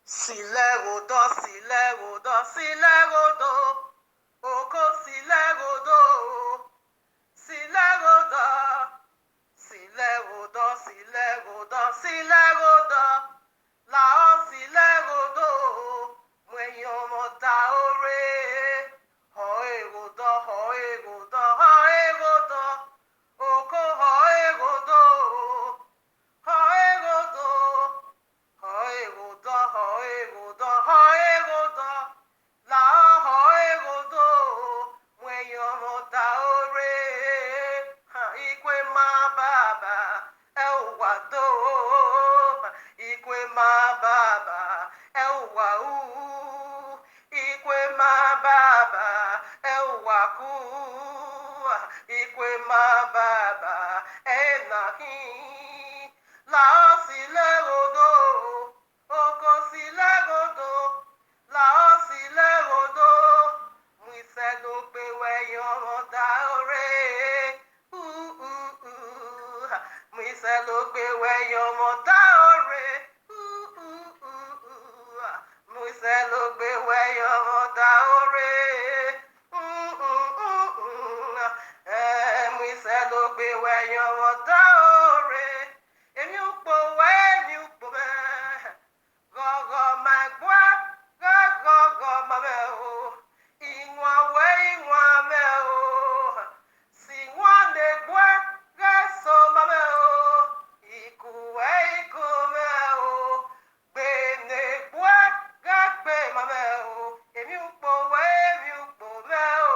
Silegodo, silegodo, silegodo, oko silegodo, silegodo, silegodo, silegodo, silegodo, lao silegodo, mwenyomota ore, hoegodo, hoegodo, hoegodo, oko hoegodo, hoegodo. Hoegodo, hoegodo, hoegodo, la hoegodo, mwenyomota ore, ikwe mababa, ewado, ikwe mababa, ewahu, ikwe mababa, ewaku, ikwe mababa, enahi, la silegodo. Oko silegodo, lao silegodo, mwiselo pewe yomoda ore, mwiselo pewe yomoda ore, mwiselo pewe yomoda ore, mwiselo pewe yomoda ore, emi upo we, emi upo me. Gogo magwa, gogo mameo, inwa we inwa meo, si wande gwa, gaso mameo, iku we iku meo, bene gwa, gagbe mameo, emi ukpo we emi ukpo meo,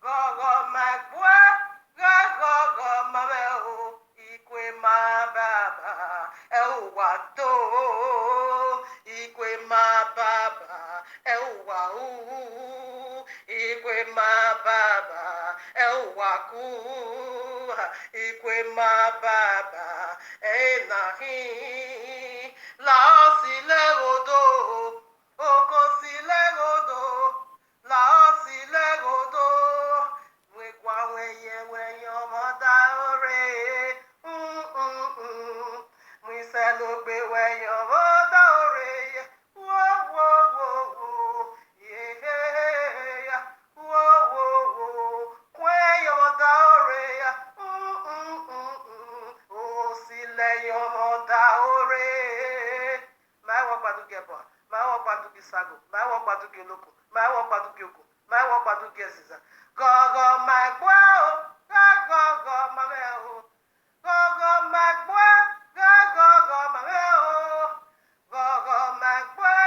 gogo magwa, gogo mameo, ikwe mababa, ewato. Ikwe mababa, ewahu, ikwe mababa, ewaku, ikwe mababa, enahi, la silegodo, oko silegodo, la silegodo, mwekwa wenye wenye omada ore, mwiselo gbe wenye omada ore. Sago, my walk by to get local, my walk by to get my walk by to get Caesar. Go, my wow, go, my mel. Go, my wow, go, my mel. Go, my wow,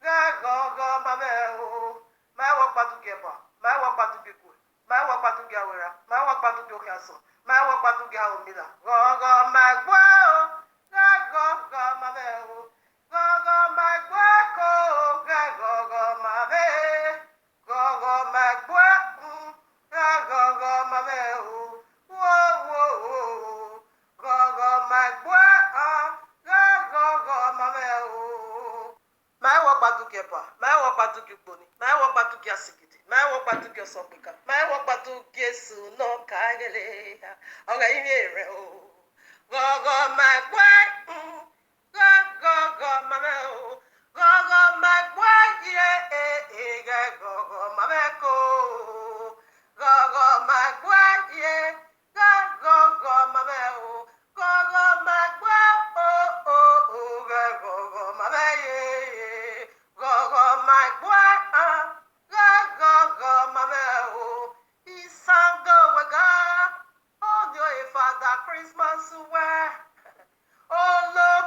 yeah, go, my mel. My walk by to get my walk by to get good, my walk by to get where, my walk by to get castle, my walk by to get Omida. Go, my wow, go, my mel. Gogo magwako, gogo mabe, gogo magwa, gogo mabe, wo, gogo magwa, gogo mabe. My work batu kepa, my work batu kiponi, my work batu kiasikiti, my work batu kiosopika, my work batu kiesu no kagele, oga imere o, gogo magwa. Go, mama, go, magwa, yeah, go, mama, go, magwa, yeah, go, mama, go, magwa, go, mama, yeah, go, magwa, go, mama, Isango, waga, oh, your father, Christmas, where, oh, Lord.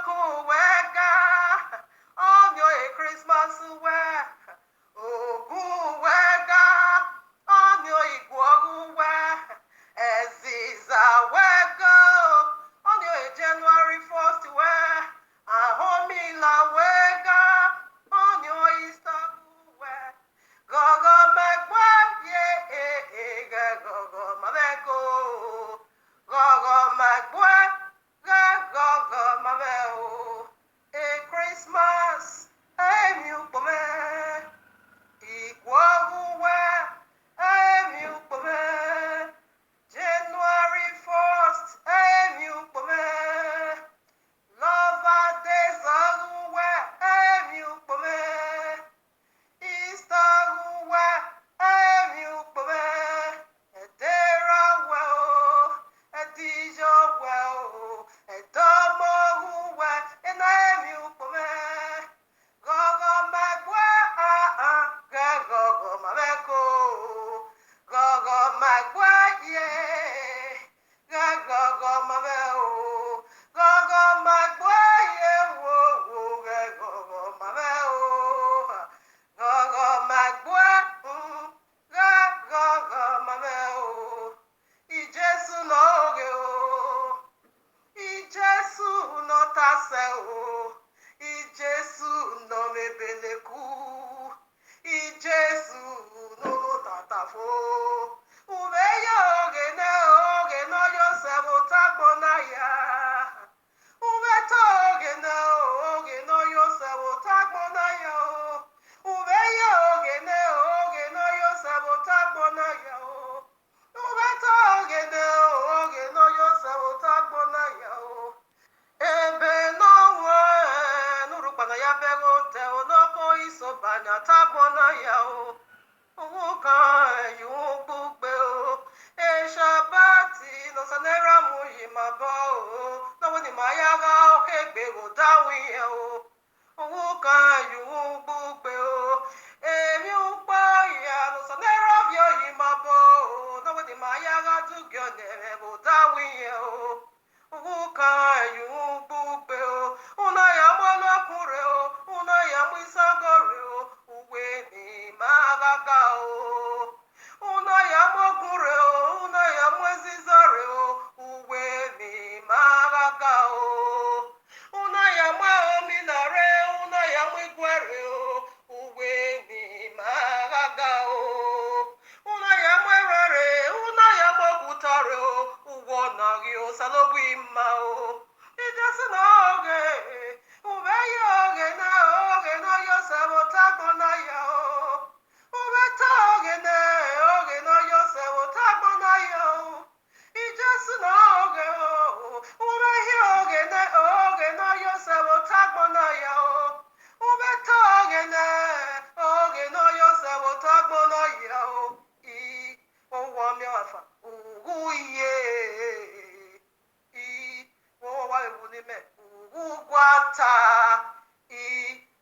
afọ ube ya oge no Joseph takpo na ya ube ta oge no Joseph takpo na ya ube ya oge no Joseph takpo na ya ube ta oge no Joseph takpo na ya ebe n'ọnwa nụrụkpana ya bego te n'ọkụ isobanya takpo na ya nwoke yi okpukpe eshabati nosanera muyi mabo nawoni mayaga okegbe dawi nwoke yi okpukpe emi ukpa ya nosanera bio yi mabo nawoni mayaga tugyo nere dawi nwoke yi okpukpe una ya gbanakure una ya mwisagore uwe ni magaga una ya mogure una ya mwezizare uwe ni magaga una ya mwaominare una ya mwigwere uwe ni magaga una ya mwerere una ya mogutare uwo nagi osalogwi mma ijesi na oge ube ya oge na Joseph takpo na ya ube ta oge no Joseph takpo na ya ijesi na oge ube ya oge no Joseph takpo na ya ube ta oge no Joseph takpo na ya i owo mi afa uye i owo wa ewu ni me ugwata i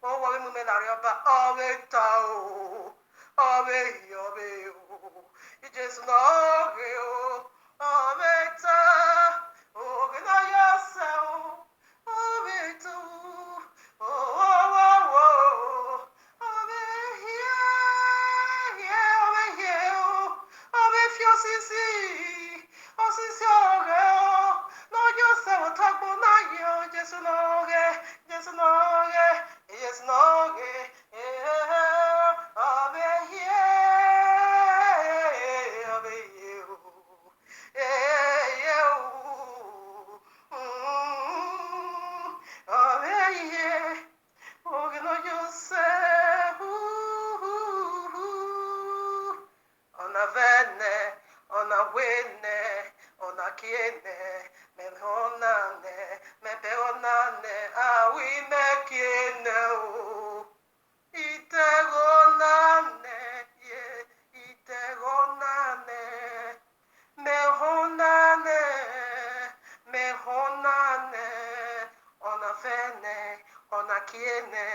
owo we mume na rioba oweta owe ijesu na oge oweta oge na yose oweta owe fi osisi oge no Joseph takpo na yo Jesu na oge ona vene ona wene ona kiene mepeonane awi mekiene itegonane mehonane ona fene ona kiene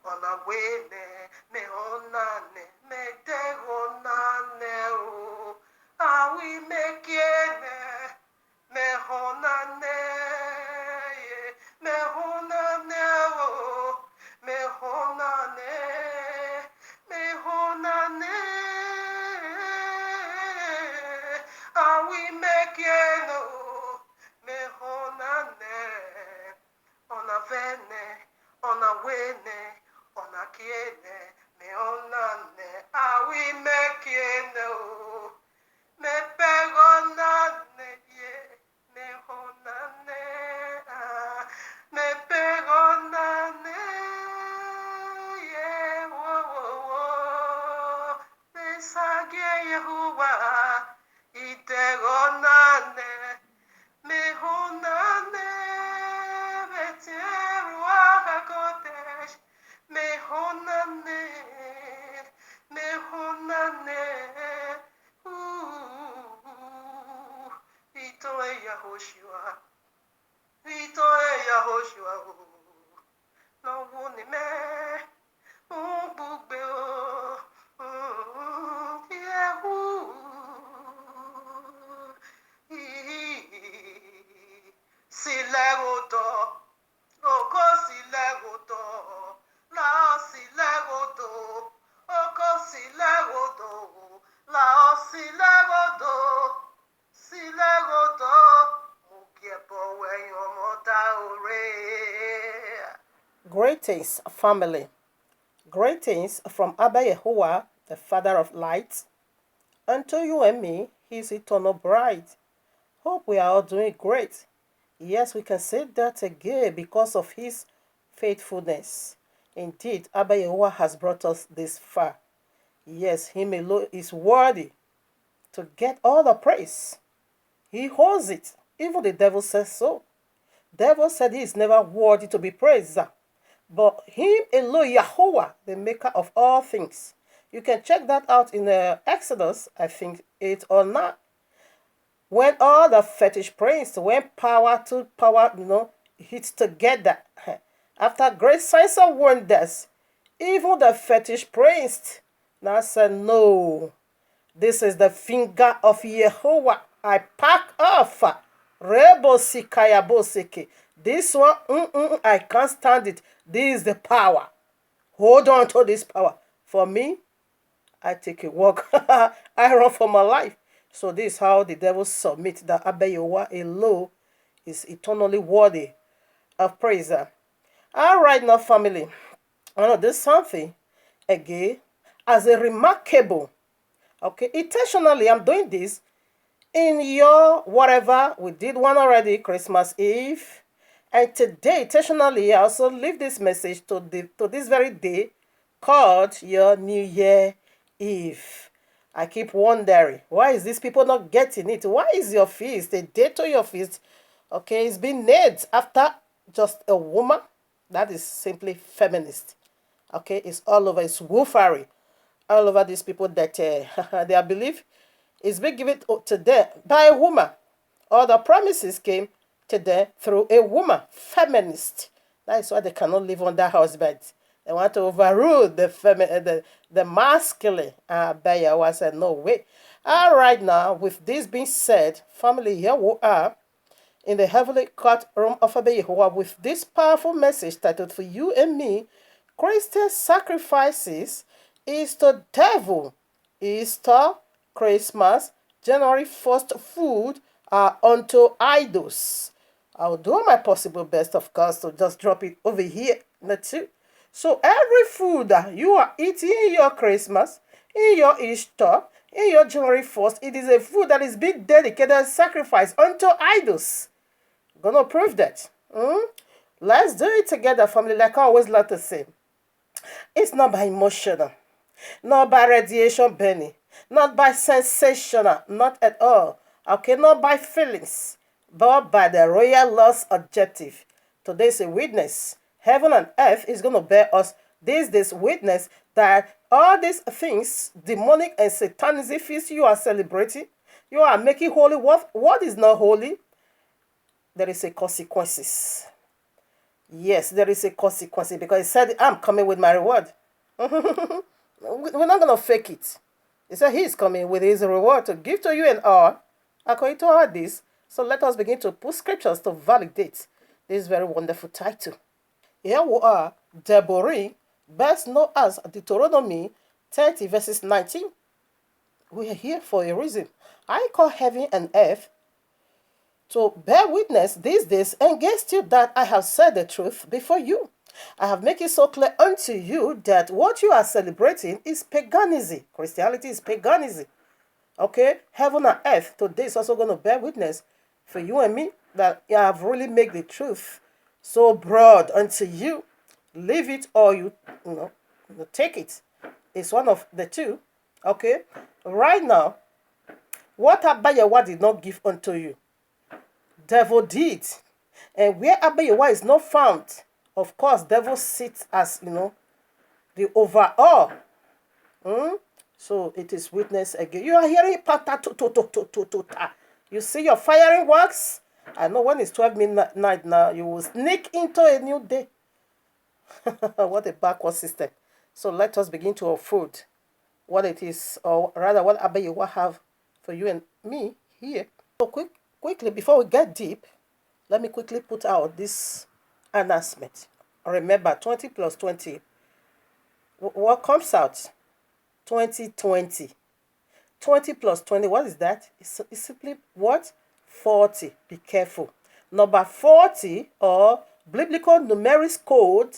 ona wene mehonane metegonane awi mekiene mehonane awi mekiene mehonane ona vene ona wene ona kiene mehonane awi mekiene mepegonane mehonane mepegonane mesagie Yehuwa itegonane mehonane beteruaga kodesh mehonane itoe Yahoshua no wuni me bugbe Yehu silegoto oko silegoto la silegoto oko silegoto la silegoto Greetings, family. Greetings from Abba Yahuwah, the Father of Lights. And to you and me, his eternal bride. Hope we are all doing great. Yes, we can say that again because of his faithfulness. Indeed, Abba Yehovah has brought us this far. Yes, him alone is worthy to get all the praise. He holds it. Even the devil says so. Devil said he is never worthy to be praised. But him alone, Yahweh, the maker of all things. You can check that out in Exodus, I think 8 or 9. When all the fetish priests, when power to power, hits together, after great signs and wonders, even the fetish priests now said, no, this is the finger of Yehovah. I pack off. This one, I can't stand it. This is the power. Hold on to this power. For me, I take a walk. I run for my life. So this is how the devil submit that Abba Yehovah alone is eternally worthy of praise. All right, now, family. I know this something again as a remarkable. Okay, intentionally, I'm doing this in your whatever. We did one already, Christmas Eve. And today, intentionally, I also leave this message to this very day called your New Year Eve. I keep wondering, why is these people not getting it? Why is your feast, a day to your feast, okay, it's been named after just a woman? That is simply feminist. Okay, it's all over, it's wolfery. All over these people that their belief is being given to them by a woman. All the promises came to them through a woman, feminist. That is why they cannot live under husbands. They want to overrule the masculine. Bayawa said, no way. All right, now, with this being said, family, here we are in the heavenly courtroom of Abba Yehovah with this powerful message titled For You and Me, Christian Sacrifices is the Devil. Easter, Christmas, January 1st food are unto idols. I'll do my possible best, of course, to just drop it over here. That's it. So every food that you are eating in your Christmas, in your Easter, in your January 1st, it is a food that is being dedicated and sacrificed unto idols. I'm gonna prove that. Let's do it together, family, like I always love to say. It's not by emotional, not by radiation burning, not by sensational, not at all. Okay, not by feelings, but by the royal law's objective. Today's a witness. Heaven and earth is going to bear us this witness that all these things, demonic and satanism feasts you are celebrating, you are making holy what is not holy. There is a consequences. Yes, there is a consequence because he said, I'm coming with my reward. We're not going to fake it. He said he's coming with his reward to give to you and all, according to all this. So let us begin to put scriptures to validate this very wonderful title. Here we are, Deborah, best known as Deuteronomy 30 verses 19. We are here for a reason. I call heaven and earth to bear witness these days against you that I have said the truth before you. I have made it so clear unto you that what you are celebrating is paganism. Christianity is paganism. Okay? Heaven and earth today is also going to bear witness for you and me that I have really made the truth so broad unto you. Leave it or you take it. It's one of the two. Okay? Right now, what Abba Yehovah did not give unto you, devil did. And where Abba Yehovah is not found, of course, devil sits as, the overall. So it is witness again. You are hearing pata to. You see your firing works? I know when it's 12 midnight now, you will sneak into a new day. What a backward system. So let us begin to unfold what it is, or rather what Abba Yehovah have for you and me here. So quickly, before we get deep, let me quickly put out this announcement. Remember, 20 plus 20. What comes out? 2020. 20 plus 20, what is that? It's simply what? 40. Be careful. Number 40, or biblical numeric code,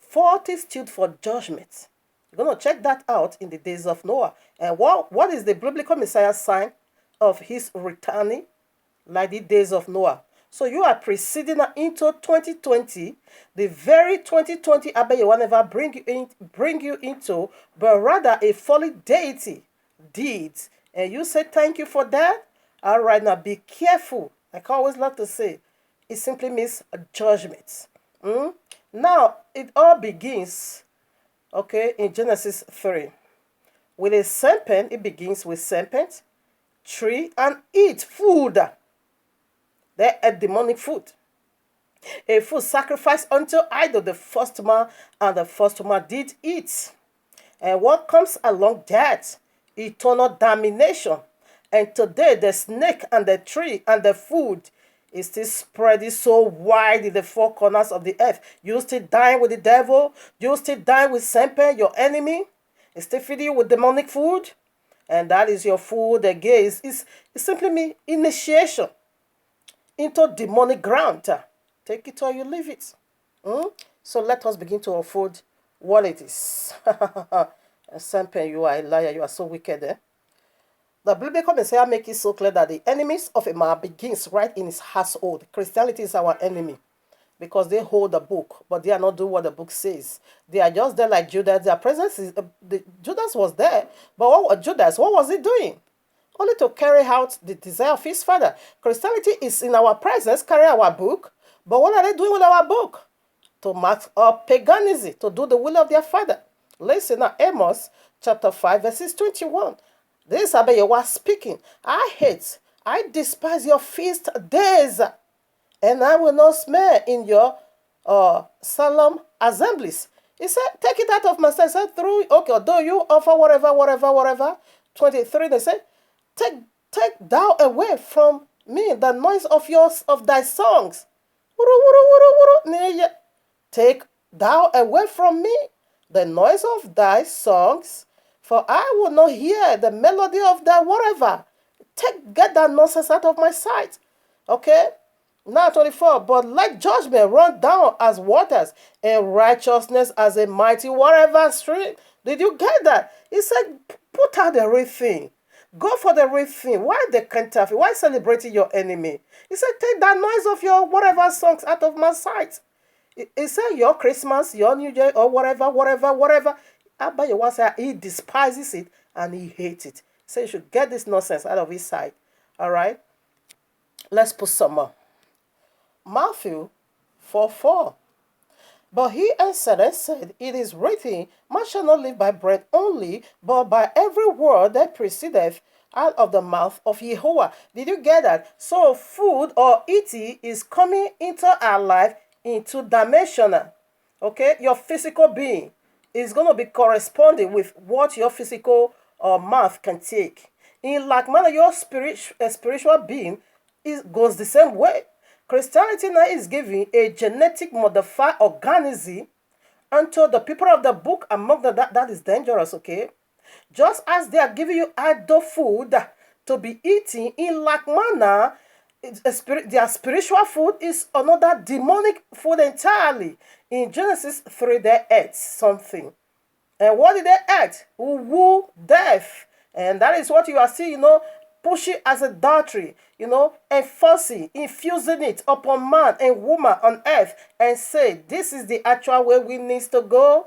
40 stood for judgment. You're going to check that out in the days of Noah. And what is the biblical Messiah sign of his returning? Like the days of Noah. So you are preceding into 2020, the very 2020 Abba you will never bring you into, but rather a fallen deity deeds. And you say thank you for that. All right, now be careful. Like I always love to say, it simply means judgment. Now it all begins, okay, in Genesis 3. With a serpent, it begins with serpent, tree, and eat food. They ate demonic food. A food sacrificed unto idol, the first man, and the first woman did eat. And what comes along that? Eternal damnation. And today the snake and the tree and the food is still spreading so wide in the four corners of the earth. You still dying with the devil. You still dying with serpent, your enemy. It's still feeding you with demonic food. And that is your food again. It's simply mean initiation into demonic ground. Take it or you leave it. So let us begin to unfold what it is. Serpent, you are a liar. You are so wicked. The biblical Messiah makes it so clear that the enemies of a man begins right in his household. Christianity is our enemy because they hold the book, but they are not doing what the book says. They are just there like Judas. Their presence is Judas was there, but what was he doing? Only to carry out the desire of his father. Christianity is in our presence, carry our book, but what are they doing with our book? To mark up paganism, to do the will of their father. Listen now, Amos chapter 5, verses 21. This is Abayewa speaking. I despise your feast days, and I will not smear in your solemn assemblies. He said, take it out of my sight. He said, though you offer whatever. 23, they said, take thou away from me the noise of thy songs. Take thou away from me the noise of thy songs, for I will not hear the melody of thy whatever. Get that nonsense out of my sight. Okay? Now 24, but let judgment run down as waters, and righteousness as a mighty whatever stream. Did you get that? He said, put out the real thing. Go for the real thing. Why the counterfeit? Why celebrating your enemy? He said, take that noise of your whatever songs out of my sight. He said, your Christmas, your New Year, or whatever. Abba Yewa said he despises it and he hates it. So you should get this nonsense out of his sight. All right? Let's put some more. Matthew 4:4. But he answered and said, it is written, man shall not live by bread only, but by every word that proceedeth out of the mouth of Jehovah. Did you get that? So food or eating is coming into our life into dimensional. Okay? Your physical being is going to be corresponding with what your physical mouth can take. In like manner, your spiritual being goes the same way. Christianity now is giving a genetic modified organism unto the people of the book. Among them, that is dangerous, okay? Just as they are giving you idol food to be eating, in like manner, their spiritual food is another demonic food entirely. In Genesis 3, they ate something. And what did they eat? Woo, death. And that is what you are seeing, pushing as adultery, enforcing, infusing it upon man and woman on earth, and say, this is the actual way we need to go,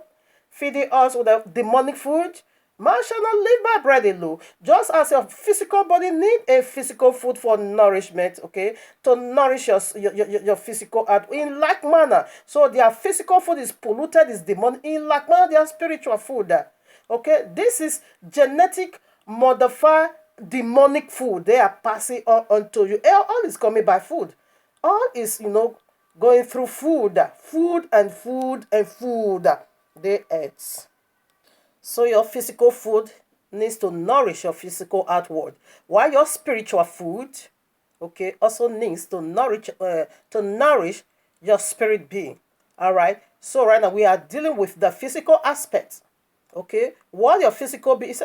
feeding us with the demonic food. Man shall not live by bread alone. Just as your physical body need a physical food for nourishment, okay, to nourish your physical heart. In like manner, so their physical food is polluted, is demonic. In like manner, their spiritual food, okay, this is genetic modified demonic food they are passing on onto you. All is coming by food. All is, going through food they eat. So your physical food needs to nourish your physical outward, while your spiritual food, okay, also needs to nourish your spirit being. All right. So right now we are dealing with the physical aspect. Okay, what your physical being is.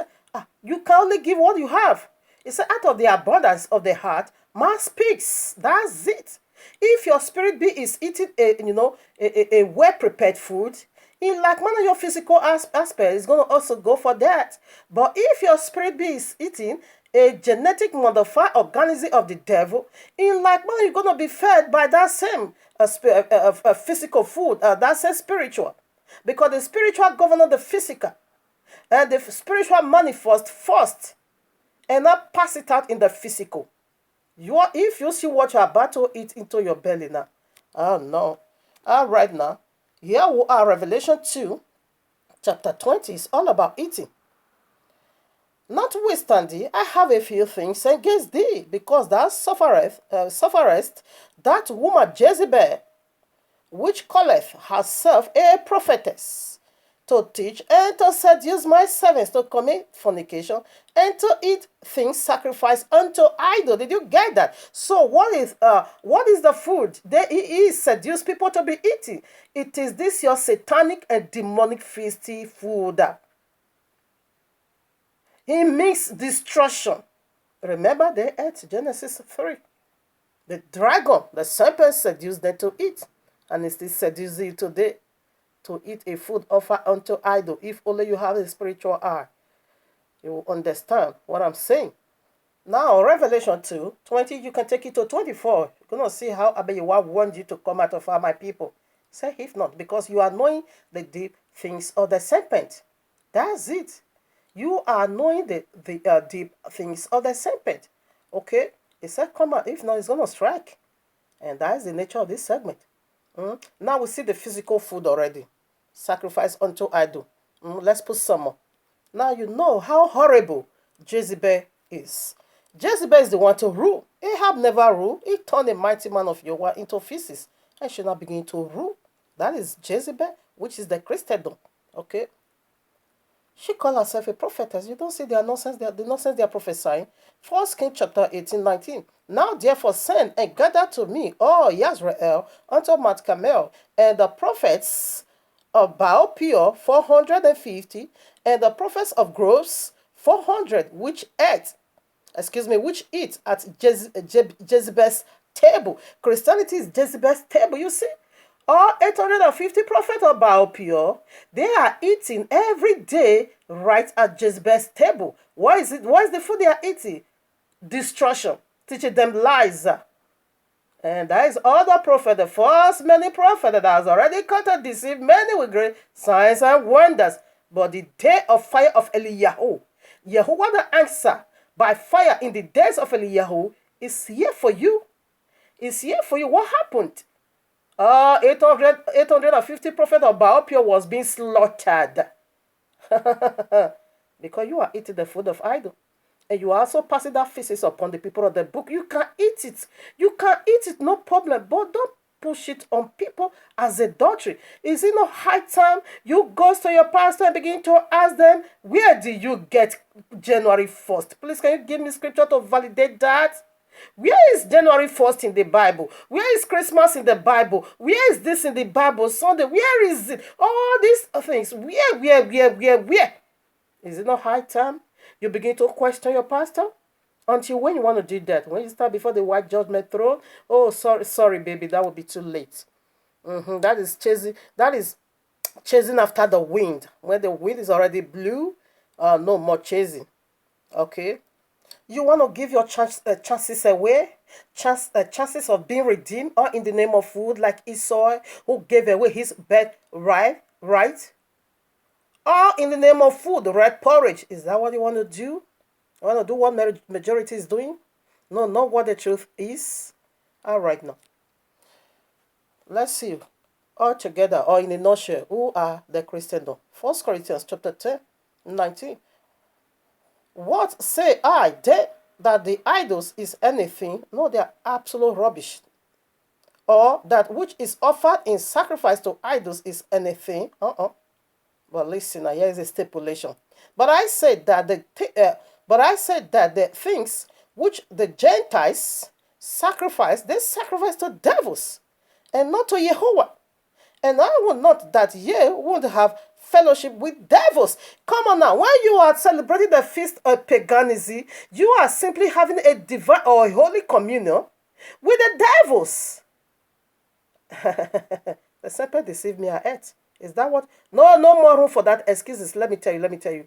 You can only give what you have. It's out of the abundance of the heart, man speaks. That's it. If your spirit be is eating a well-prepared food, in like manner your physical aspect is going to also go for that. But if your spirit be is eating a genetic modified organism of the devil, in like manner you're going to be fed by that same physical food, that same spiritual. Because the spiritual govern the physical. And the spiritual manifest first and not pass it out in the physical. If you see what you're about to eat into your belly now, oh no. All right now, here we are, Revelation 2, chapter 20 is all about eating. Notwithstanding, I have a few things against thee, because thou sufferest that woman Jezebel, which calleth herself a prophetess, to teach and to seduce my servants to commit fornication and to eat things sacrificed unto idol. Did you get that? So what is the food that he seduce people to be eating? It is this your satanic and demonic feasty food. He makes destruction. Remember they ate Genesis 3. The dragon, the serpent seduced them to eat, and it still seduces you today to eat a food offered unto idol. If only you have a spiritual eye, you will understand what I'm saying. Now, Revelation 2:20, you can take it to 24. You're going to see how Abiyawa warned you to come out of my people. Say, if not, because you are knowing the deep things of the serpent. That's it. You are knowing the deep things of the serpent. Okay? It said, come out. If not, it's going to strike. And that is the nature of this segment. Now we see the physical food already. Sacrifice unto idol. Let's put some more. Now you know how horrible Jezebel is. Jezebel is the one to rule. Ahab never ruled. He turned a mighty man of Yahweh into feces and should not begin to rule. That is Jezebel, which is the Christendom. Okay? She called herself a prophetess. You don't see their nonsense, the nonsense they are prophesying. 1 Kings chapter 18:19. Now therefore send and gather to me all Yisrael unto Mount Carmel, and the prophets of Baal Peor 450, and the prophets of groves 400, which eat at Jezebel's table. Christianity is Jezebel's table, you see. All 850 prophets of Baal Peor, they are eating every day right at Jezebel's table. Why is it? What is the food they are eating? Destruction. Teaching them lies. And that is all the prophet, the first many prophet that has already come to deceive many with great signs and wonders. But the day of fire of Eliyahu, Yahuwah the answer by fire in the days of Eliyahu is here for you. Is here for you. What happened? 850 prophets of Baal Peor was being slaughtered. Because you are eating the food of idol. And you are also passing that feces upon the people of the book. You can eat it. You can eat it, no problem. But don't push it on people as adultery. Is it not high time you go to your pastor and begin to ask them, where do you get January 1st? Please, can you give me scripture to validate that? Where is January 1st in the Bible? Where is Christmas in the Bible? Where is this in the Bible? Sunday, where is it? All these things. Where? Is it not high time you begin to question your pastor? Until when you want to do that? When you start before the white judgment throne? Oh, sorry, baby, that will be too late. That is chasing after the wind. When the wind is already blue, no more chasing. Okay? You want to give your chances away? Chances of being redeemed, or in the name of food, like Esau, who gave away his birthright, right? Or in the name of food, red porridge. Is that what you want to do? You want to do what majority is doing? No, not what the truth is. All right, now. Let's see. All together, or in a nutshell, who are the Christendom? 1 Corinthians chapter 10, 19. What say I that the idols is anything? No, they are absolute rubbish. Or that which is offered in sacrifice to idols is anything? But listen, here is a stipulation. But I said that the things which the Gentiles sacrifice, they sacrifice to devils, and not to Jehovah. And I will not that ye would have fellowship with devils. Come on now, when you are celebrating the feast of paganism, you are simply having a divine or a holy communion with the devils. The serpent deceived me, I ate. Is that what? No, no more room for that excuses. Let me tell you.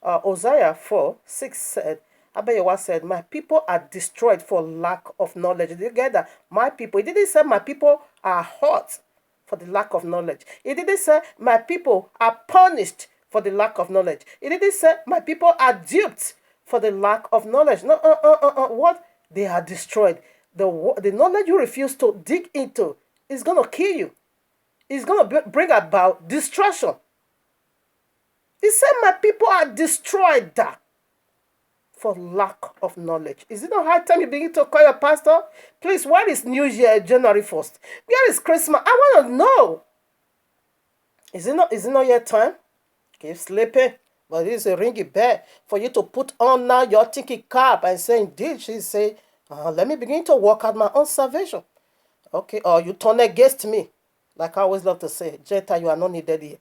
Hosea 4:6 said, Abayawa said, my people are destroyed for lack of knowledge. Did you get that? My people. It didn't say my people are hurt for the lack of knowledge. It didn't say my people are punished for the lack of knowledge. It didn't say my people are duped for the lack of knowledge. No, what? They are destroyed. The knowledge you refuse to dig into is going to kill you. It's going to bring about destruction. He said, my people are destroyed for lack of knowledge. Is it not high time you begin to call your pastor? Please, where is New Year, January 1st? Where is Christmas? I want to know. Is it not yet time? Keep sleeping. But it's a ringy bell for you to put on now your thinking cap and say, indeed, she say, let me begin to work out my own salvation. Okay, or you turn against me. Like I always love to say, Gentile, you are not needed here.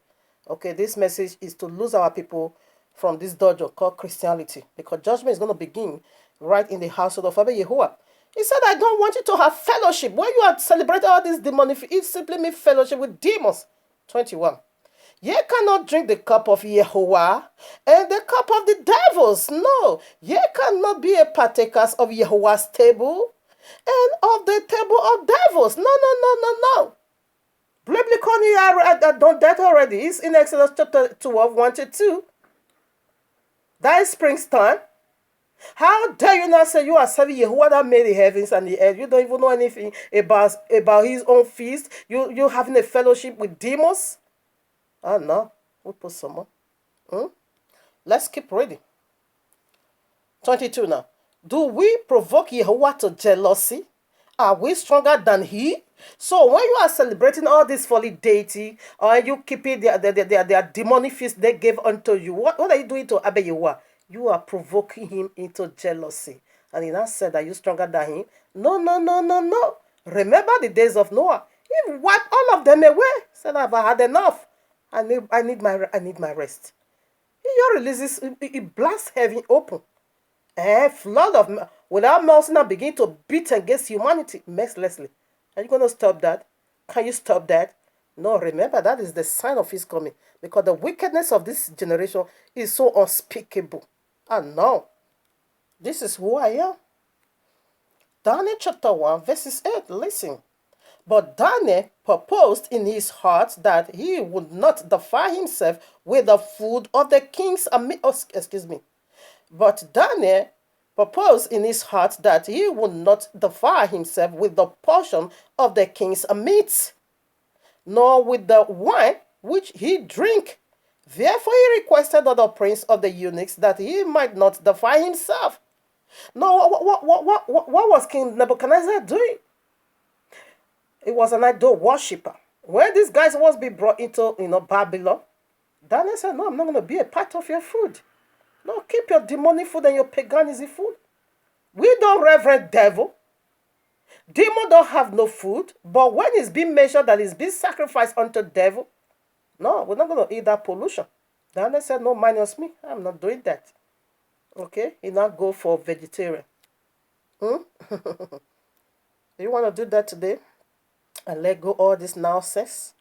Okay, this message is to lose our people from this dojo called Christianity, because judgment is going to begin right in the household of Abba Yehoah. He said, I don't want you to have fellowship. When you are celebrating all this demonic, it simply means fellowship with demons. 21. Ye cannot drink the cup of Yehovah and the cup of the devils. No, ye cannot be a partakers of Yehovah's table and of the table of devils. No. Biblically, I've done that already. It's in Exodus chapter 12, 1-2. That is springtime. How dare you not say you are serving Yehovah that made the heavens and the earth? You don't even know anything about his own feast. You having a fellowship with demons? Oh no, we'll put some more. Let's keep reading. 22 now. Do we provoke Yehovah to jealousy? Are we stronger than he? So when you are celebrating all this folly deity, or you keeping their demonic feast they gave unto you, what are you doing to Abba Yehovah? You are provoking him into jealousy. And he now said, are you stronger than him? No. Remember the days of Noah. He wiped all of them away. Said, I've had enough. I need my rest. He just releases, he blasts heaven open. A flood of, without mercy now begin to beat against humanity mercilessly. Are you going to stop that? Can you stop that? No, remember, that is the sign of his coming. Because the wickedness of this generation is so unspeakable. And no, this is who I am. Daniel chapter 1, verses 8, listen. But Daniel purposed in his heart that he would not defile himself with the food of the kings. But Daniel proposed in his heart that he would not defile himself with the portion of the king's meat, nor with the wine which he drank. Therefore he requested of the prince of the eunuchs that he might not defile himself. No, what was King Nebuchadnezzar doing? He was an idol worshipper. When these guys was be brought into Babylon, Daniel said, no, I'm not going to be a part of your food. No, keep your demonic food and your paganism food. We don't reverend devil. Demon don't have no food. But when it's being measured that it's being sacrificed unto devil, no, we're not going to eat that pollution. Daniel said, no, minus me. I'm not doing that. Okay? He now go for vegetarian. You want to do that today? And let go all this nonsense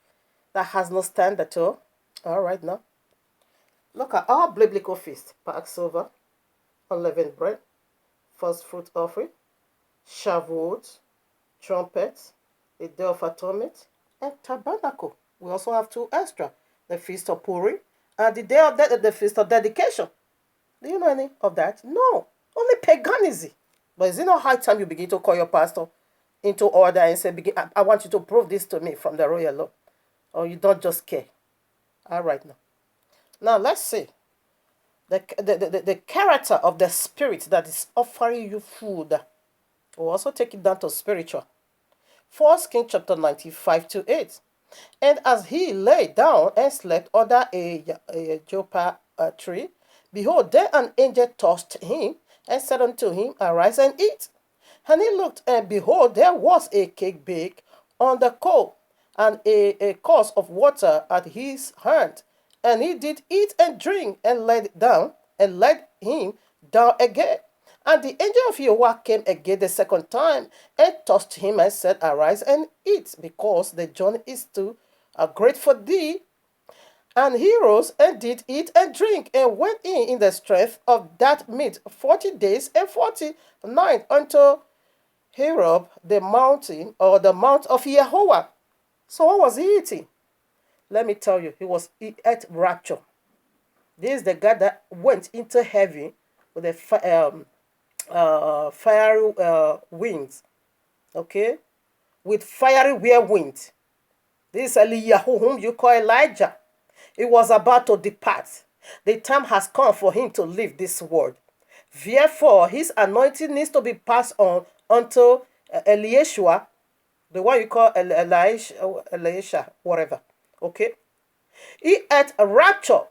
that has no stand at all. All right, now. Look at our biblical feast. Passover, unleavened bread, first fruit offering, Shavuot, trumpets, the Day of Atonement, and Tabernacle. We also have 2 extra. The Feast of Purim and the Day of the Feast of Dedication. Do you know any of that? No. Only paganism. But is it not high time you begin to call your pastor into order and say, I want you to prove this to me from the royal law? Or you don't just care? All right, now. Now, let's see. The character of the spirit that is offering you food. We'll also take it down to spiritual. 1 Kings chapter 95-8. And as he lay down and slept under a joppa tree, behold, there an angel touched him and said unto him, Arise and eat. And he looked, and behold, there was a cake baked on the coal, and a cruse of water at his hand. And he did eat and drink, and laid him down again. And the angel of Yahweh came again the second time and touched him and said, Arise and eat, because the journey is too great for thee. And he rose and did eat and drink, and went in the strength of that meat 40 days and 40 nights unto Horeb, the mountain, or the mount of Yahweh. So what was he eating? Let me tell you, he ate rapture. This is the guy that went into heaven with the fiery wings, okay, with fiery whirlwind. This is Eliyahu, whom you call Elijah. He was about to depart. The time has come for him to leave this world. Therefore, his anointing needs to be passed on unto Eliashua, the one you call Elisha, whatever. Okay? He ate rapture.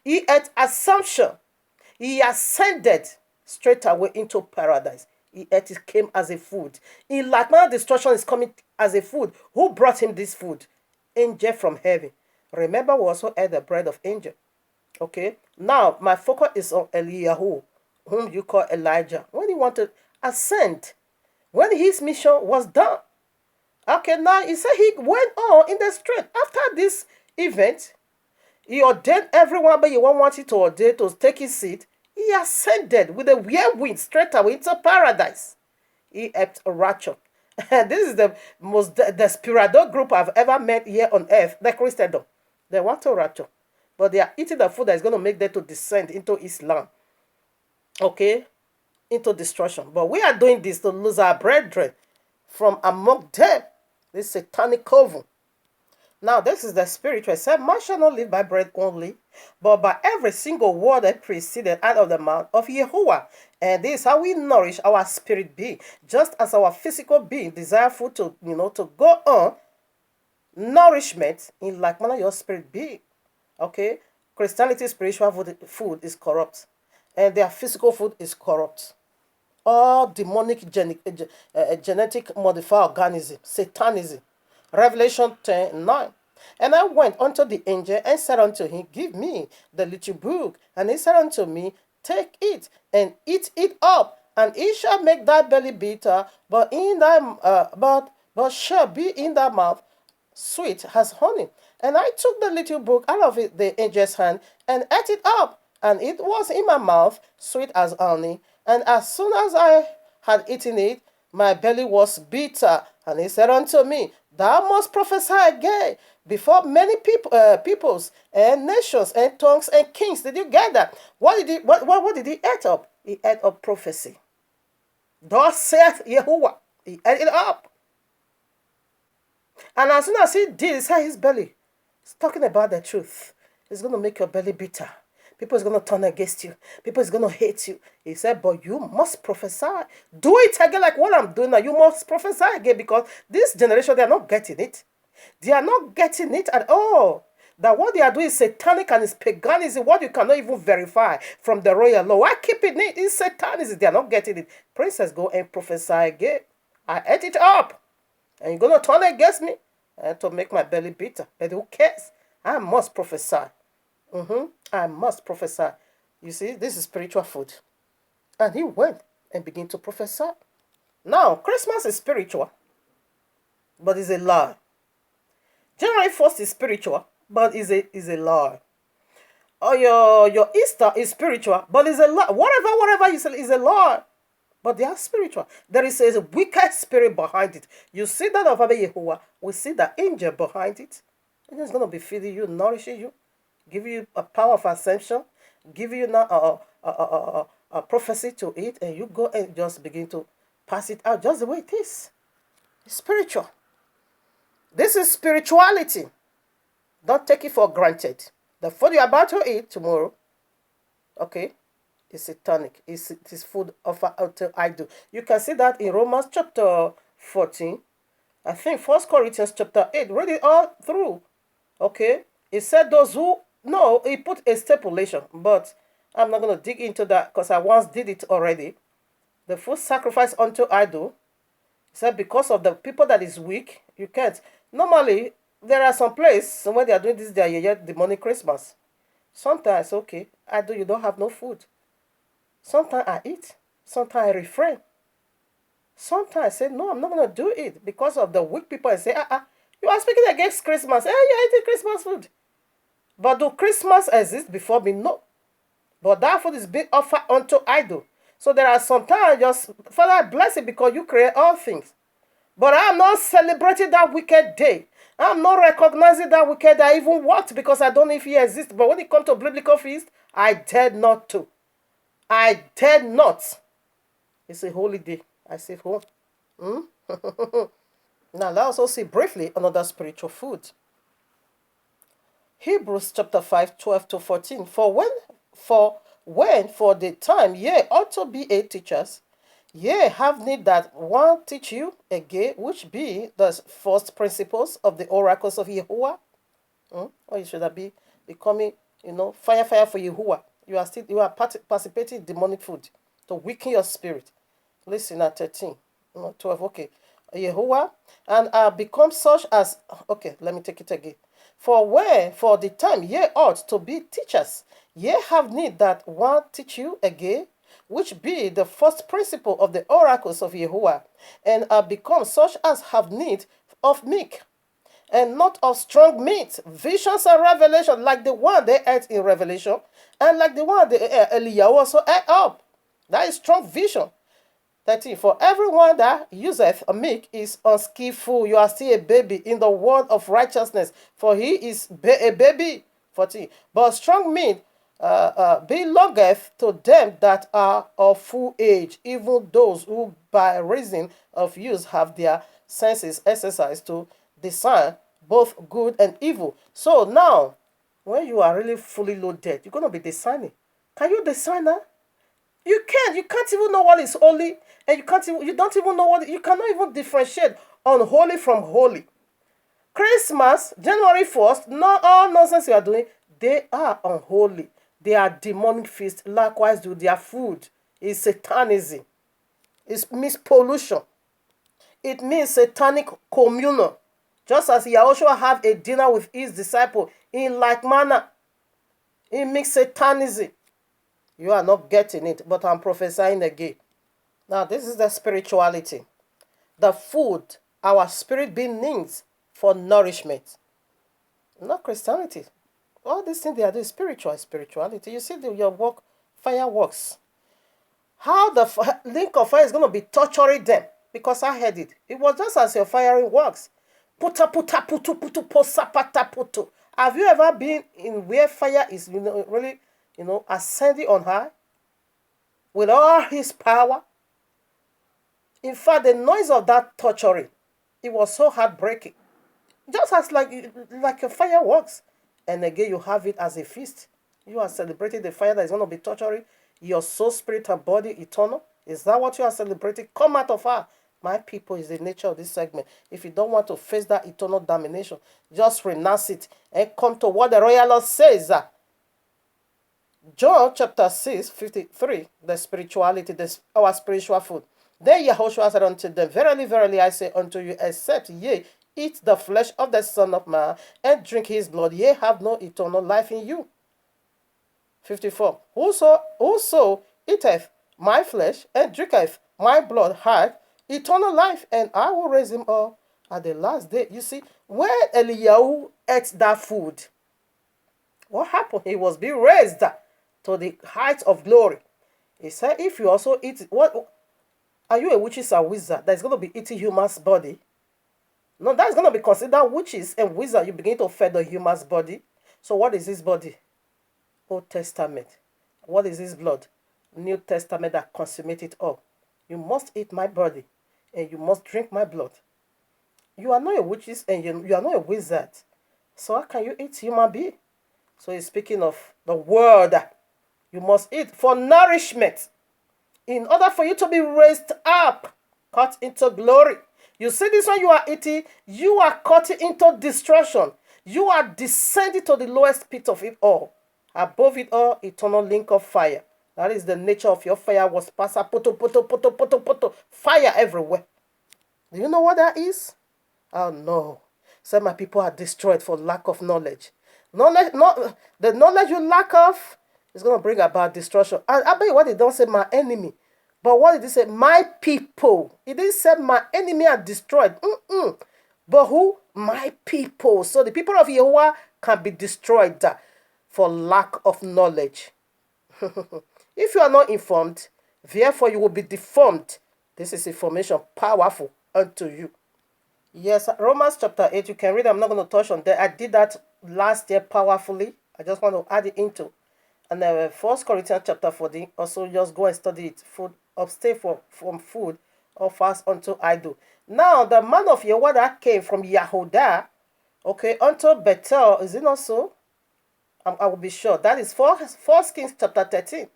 He ate assumption. He ascended straight away into paradise. He ate it, came as a food. In like manner, destruction is coming as a food. Who brought him this food? Angel from heaven. Remember, we also ate the bread of angel. Okay? Now, my focus is on Eliyahu, whom you call Elijah. When he wanted to ascend, when his mission was done. Okay, now he said he went on in the street. After this event, he ordained everyone, but he wanted to ordain to take his seat. He ascended with a whirlwind straight away into paradise. He ate a rapture. This is the most desperado group I've ever met here on earth, the Christendom. They want to rapture, but they are eating the food that is going to make them to descend into Islam. Okay? Into destruction. But we are doing this to lose our brethren from among them. This satanic coven. Now, this is the spiritual. It said, man shall not live by bread only, but by every single word that proceeded out of the mouth of Yahuwah. And this is how we nourish our spirit being. Just as our physical being desire food to, to go on, nourishment in like manner your spirit being. Okay? Christianity spiritual food is corrupt. And their physical food is corrupt. All demonic genetic modified organism, satanism. Revelation 10:9. And I went unto the angel and said unto him, Give me the little book. And he said unto me, Take it and eat it up, and it shall make thy belly bitter, but shall be in thy mouth sweet as honey. And I took the little book out of the angel's hand and ate it up, and it was in my mouth sweet as honey. And as soon as I had eaten it, my belly was bitter. And he said unto me, Thou must prophesy again before many peoples and nations and tongues and kings. Did you get that? What did he eat up? He ate up prophecy. Thus saith Yahuwah. He ate it up. And as soon as he did, he said his belly. It's talking about the truth. It's going to make your belly bitter. People is going to turn against you. People is going to hate you. He said, but you must prophesy. Do it again like what I'm doing now. You must prophesy again, because this generation, they are not getting it. They are not getting it at all. That what they are doing is satanic and is paganism, what you cannot even verify from the royal law. Why keep it? It's satanism. They are not getting it. Princess, go and prophesy again. I ate it up. And you're going to turn against me and to make my belly bitter. But who cares? I must prophesy. I must prophesy. You see, this is spiritual food. And he went and began to prophesy. Now, Christmas is spiritual, but it's a lie. January 1st is spiritual, but is a lie. Or your Easter is spiritual, but it's a lie. Whatever is a lie. But they are spiritual. There is a wicked spirit behind it. You see that of Abba Yehovah. We see the angel behind it. And it's going to be feeding you, nourishing you, give you a power of ascension, give you now a prophecy to it, and you go and just begin to pass it out just the way it is. It's spiritual. This is spirituality. Don't take it for granted. The food you're about to eat tomorrow, okay, is satanic. It is food offered unto idol. You can see that in Romans chapter 14. I think 1 Corinthians chapter 8. Read it all through. Okay. It said those who... No, he put a stipulation, but I'm not going to dig into that because I once did it already. The food sacrifice unto idol. He said because of the people that is weak, you can't. Normally, there are some places when they are doing this, they are yet demonic Christmas. Sometimes, okay, you don't have no food. Sometimes I eat. Sometimes I refrain. Sometimes I say, no, I'm not going to do it because of the weak people. I say, you are speaking against Christmas. Hey, you're eating Christmas food. But do Christmas exist before me? No. But that food is being offered unto idol. So there are sometimes just, Father, I bless it because you create all things. But I'm not celebrating that wicked day. I'm not recognizing that wicked day. I even worked because I don't know if he exists. But when it comes to biblical feast, I dared not to. I dared not. It's a holy day. I say, oh. Now, let's also see briefly another spiritual food. Hebrews chapter 5, 12 to 14. For the time ye ought to be a teachers, ye have need that one teach you again, which be the first principles of the oracles of Yahuwah. Or you should be becoming, fire for Yahuwah. You are participating in demonic food to weaken your spirit. Listen at 13, 12, okay. Yahuwah, and become such as, okay, let me take it again. For the time ye ought to be teachers, ye have need that one teach you again, which be the first principle of the oracles of Yahuwah, and become such as have need of milk, and not of strong meat, visions and revelation, like the one they ate in Revelation, and like the one Eliyahu also ate up. That is strong vision. 13. For everyone that useth a milk is unskillful. You are still a baby in the word of righteousness, for he is a baby. 14. But strong meat belongeth to them that are of full age, even those who by reason of use have their senses exercised to discern both good and evil. So now, when you are really fully loaded, you're going to be discerning. Can you discern that? You can't. You can't even know what is holy, and you don't even know what, you cannot even differentiate unholy from holy. Christmas, January 1st, not all nonsense you are doing, they are unholy. They are demonic feast. Likewise, do their food is satanism. It means pollution. It means satanic communion. Just as Yahushua had a dinner with his disciple in like manner, it means satanism. You are not getting it, but I'm prophesying again. Now, this is the spirituality. The food our spirit being needs for nourishment. Not Christianity. All these things they are doing spirituality. You see your work, fireworks. How the link of fire is going to be torturing them. Because I heard it. It was just as your firing works. Puta puta putu putu posa pata putu. Have you ever been in where fire is really ascending on high with all his power? In fact, the noise of that torturing, it was so heartbreaking. Just as like a fireworks. And again, you have it as a feast. You are celebrating the fire that is going to be torturing your soul, spirit, and body eternal. Is that what you are celebrating? Come out of her. My people is the nature of this segment. If you don't want to face that eternal damnation, just renounce it and come to what the royal law says. John chapter 6, 53, the spirituality, our spiritual food. Then Yahushua said unto them, Verily, verily, I say unto you, except ye eat the flesh of the Son of Man and drink his blood, ye have no eternal life in you. 54. Whoso eateth my flesh and drinketh my blood hath eternal life, and I will raise him up at the last day. You see, when Eliyahu ate that food, what happened? He was being raised to the height of glory. He said, if you also eat, what are you, a witches or wizard that's going to be eating human's body? No, that's going to be considered witches and wizard. You begin to feed the human's body. So what is his body? Old Testament. What is his blood? New Testament that consummated all. You must eat my body and you must drink my blood. You are not a witches and you are not a wizard. So how can you eat human being? So he's speaking of the word. You must eat for nourishment. In order for you to be raised up, cut into glory. You see this one you are eating, you are cut into destruction. You are descending to the lowest pit of it all. Above it all, eternal link of fire. That is the nature of your fire was pasa poto poto poto poto poto. Fire everywhere. Do you know what that is? Oh no. Some my people are destroyed for lack of knowledge. The knowledge you lack of is going to bring about destruction. And I bet you what they don't say, my enemy But what did he say? My people. He didn't say my enemy are destroyed. But who? My people. So the people of Yehovah can be destroyed for lack of knowledge. If you are not informed, therefore you will be deformed. This is information powerful unto you. Yes, Romans chapter 8, you can read. I'm not going to touch on that. I did that last year powerfully. I just want to add it into. And then 1 Corinthians chapter 14, also just go and study it. Food, abstain from food or fast unto idol. Now, the man of Yahweh that came from Yahudah, okay, unto Bethel, is it not so? I will be sure. That is 1 Kings chapter 13.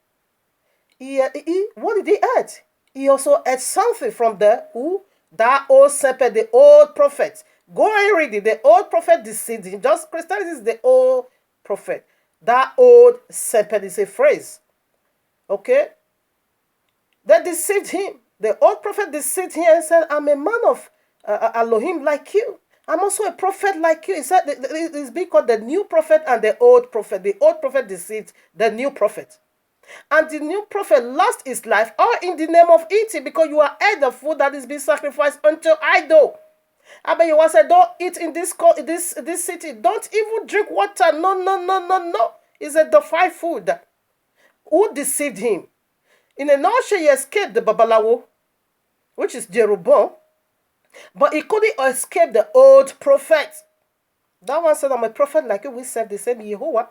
What did he eat? He also ate something from the who? That old shepherd, the old prophet. Go and read it. The old prophet deceived him. Just Christianity is the old prophet. That old shepherd is a phrase. Okay? They deceived him. The old prophet deceived him and said, I'm a man of Elohim like you. I'm also a prophet like you. He said it's being called the new prophet and the old prophet. The old prophet deceived the new prophet. And the new prophet lost his life all in the name of eating, because you are ate the food that is being sacrificed unto idol. Abba Yehovah said, don't eat in this city. Don't even drink water. No. It's a defiled food. Who deceived him? In a nutshell, he escaped the Babalawo, which is Jeroboam, but he couldn't escape the old prophet. That one said, I'm a prophet like you. We serve the same Yehovah.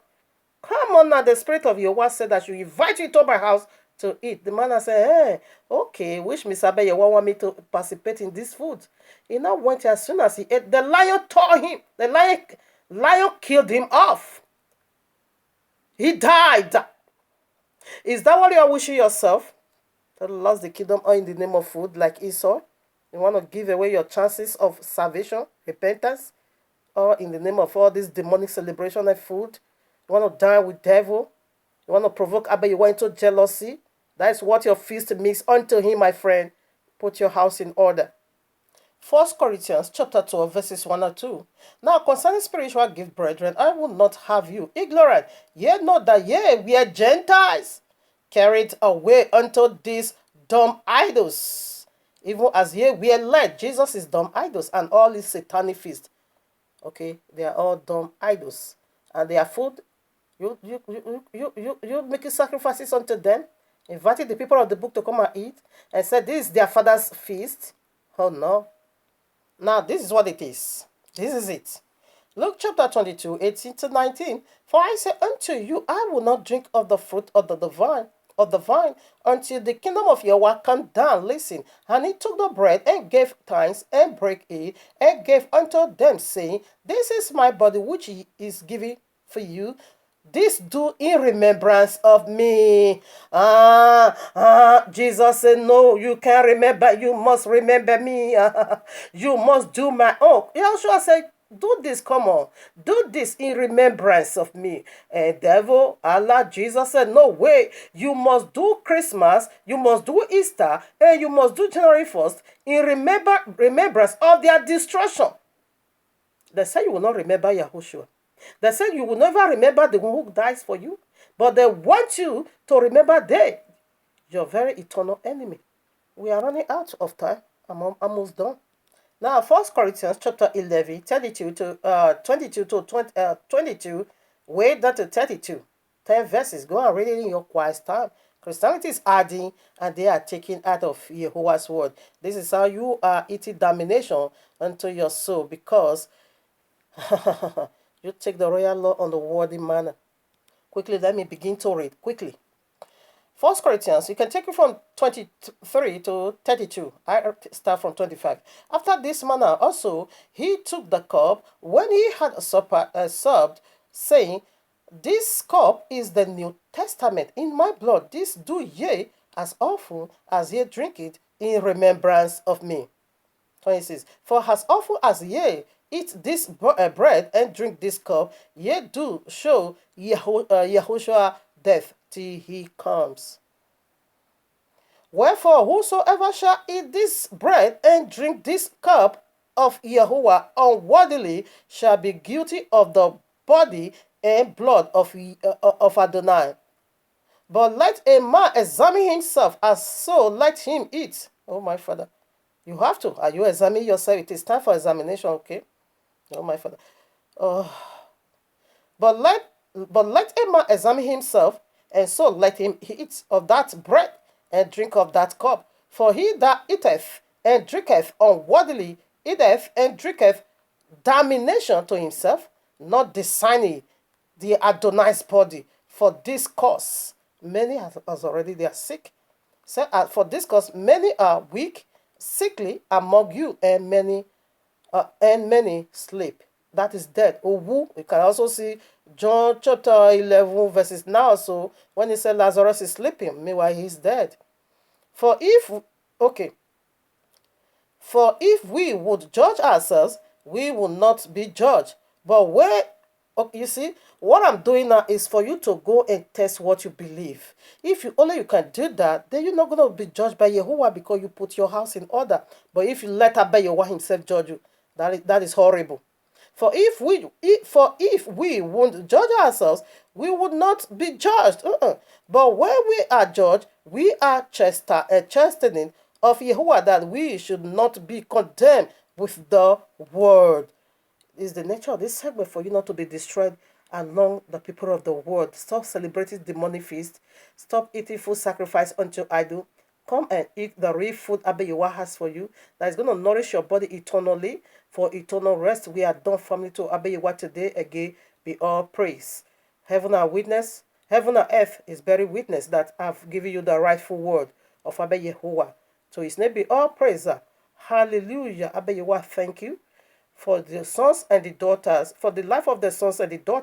Come on now, the spirit of Yahweh said that you invite you to my house to eat. The man said, hey, okay, which Mr. Abe Yahweh want me to participate in this food. He now went as soon as he ate. The lion tore him. The lion killed him off. He died. Is that what you are wishing yourself? To lose the kingdom all in the name of food like Esau? You want to give away your chances of salvation, repentance, or in the name of all this demonic celebration of food? You want to dine with devil? You want to provoke Abba Yahweh into jealousy? That is what your feast makes unto him, my friend. Put your house in order. 1 Corinthians chapter 12, verses 1 and 2. Now concerning spiritual gift, brethren, I will not have you ignorant. Ye know that ye, we are Gentiles, carried away unto these dumb idols. Even as ye we are led. Jesus is dumb idols, and all his satanic feast. Okay, they are all dumb idols. And their food, you making sacrifices unto them, invited the people of the book to come and eat, and said this is their father's feast. Oh no. Now this is what it is. This is it. Luke chapter 22, 18 to 19. For I say unto you, I will not drink of the fruit of the vine until the kingdom of Yahweh come down. Listen. And he took the bread and gave thanks and brake it and gave unto them, saying, this is my body which is given for you. This do in remembrance of me. Jesus said, no, you can't remember. You must remember me. You must do my own. Joshua said, do this, come on. Do this in remembrance of me. And devil, Allah, Jesus said, no way. You must do Christmas, you must do Easter, and you must do January 1st in remembrance of their destruction. They say you will not remember Yahushua. They say you will never remember the one who dies for you. But they want you to remember they, your very eternal enemy. We are running out of time. I'm almost done. Now, 1 Corinthians chapter 11, 22 to 22. Wait that to 32. 10 verses. Go and read it in your quiet time. Christianity is adding, and they are taking out of Jehovah's word. This is how you are eating damnation unto your soul, because you take the royal law on the worthy manner. Quickly, let me begin to read. Quickly. 1 Corinthians, you can take it from 23 to 32. I start from 25. After this manner also, he took the cup when he had supped, saying, this cup is the New Testament in my blood. This do ye as often as ye drink it in remembrance of me. 26. For as often as ye eat this bread and drink this cup, ye do show Yahushua death till he comes. Wherefore, whosoever shall eat this bread and drink this cup of Yahuwah unworthily shall be guilty of the body and blood of Adonai. But let a man examine himself, and so let him eat. Oh, my Father. You have to. Are you examining yourself? It is time for examination, okay? Oh, my Father. Oh, but let a man examine himself, and so let him eat of that bread and drink of that cup. For he that eateth and drinketh unworthily eateth and drinketh damnation to himself, not discerning the Adonai's body. For this cause, many as already they are sick. So, for this cause, many are weak, sickly among you, and many sleep. That is dead. Owu. You can also see John chapter 11, verses now. So when he said Lazarus is sleeping, meanwhile he's dead. For if, okay, for if we would judge ourselves, we will not be judged. But where, okay, you see, what I'm doing now is for you to go and test what you believe. If you only you can do that, then you're not going to be judged by Yehovah because you put your house in order. But if you let Abba Yehovah himself judge you, that is horrible. For if we won't judge ourselves, we would not be judged. But when we are judged, we are chastening of Yehovah, that we should not be condemned with the world. Is the nature of this segment for you not to be destroyed among the people of the world. Stop celebrating demonic feast. Stop eating food sacrificed unto idol. Come and eat the real food Abba Yehovah has for you, that is going to nourish your body eternally for eternal rest. We are done family to Abba Yehovah today. Again, be all praise. Heaven and witness, heaven and earth is very witness that I've given you the rightful word of Abba Yehovah. So his name be all praise. Hallelujah. Abba Yehovah, thank you for the sons and the daughters, for the life of the sons and the daughters